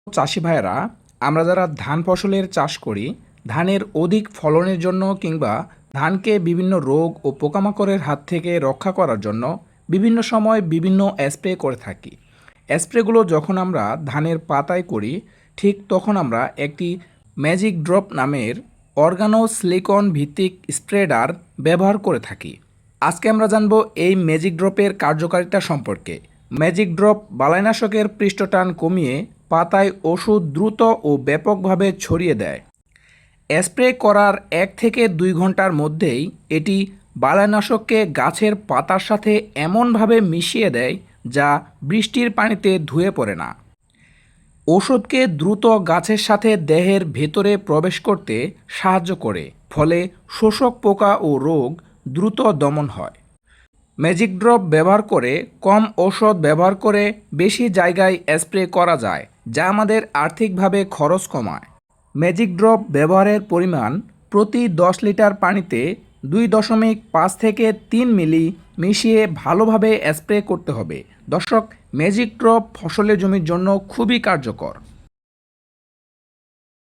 চাষি ভাইয়েরা, আমরা যারা ধান ফসলের চাষ করি, ধানের অধিক ফলনের জন্য কিংবা ধানকে বিভিন্ন রোগ ও পোকামাকড়ের হাত থেকে রক্ষা করার জন্য বিভিন্ন সময় বিভিন্ন স্প্রে করে থাকি। স্প্রেগুলো যখন আমরা ধানের পাতায় করি, ঠিক তখন আমরা একটি ম্যাজিক ড্রপ নামের অর্গানো সিলিকন ভিত্তিক স্প্রেডার ব্যবহার করে থাকি। আজকে আমরা জানব এই ম্যাজিক ড্রপের কার্যকারিতা সম্পর্কে। ম্যাজিক ড্রপ বালাইনাশকের পৃষ্ঠটান কমিয়ে পাতায় ওষুধ দ্রুত ও ব্যাপকভাবে ছড়িয়ে দেয়। স্প্রে করার 1 থেকে 2 ঘন্টার মধ্যেই এটি বালাইনাশককে গাছের পাতার সাথে এমনভাবে মিশিয়ে দেয় যা বৃষ্টির পানিতে ধুয়ে পড়ে না। ওষুধকে দ্রুত গাছের সাথে দেহের ভেতরে প্রবেশ করতে সাহায্য করে, ফলে শোষক পোকা ও রোগ দ্রুত দমন হয়। ম্যাজিক ড্রপ ব্যবহার করে কম ঔষধ ব্যবহার করে বেশি জায়গায় স্প্রে করা যায়, যা আমাদের আর্থিকভাবে খরচ কমায়। ম্যাজিক ড্রপ ব্যবহারের পরিমাণ প্রতি 10 লিটার পানিতে 2.5 থেকে 3 মিলি মিশিয়ে ভালোভাবে স্প্রে করতে হবে। দর্শক, ম্যাজিক ড্রপ ফসলের জমির জন্য খুবই কার্যকর।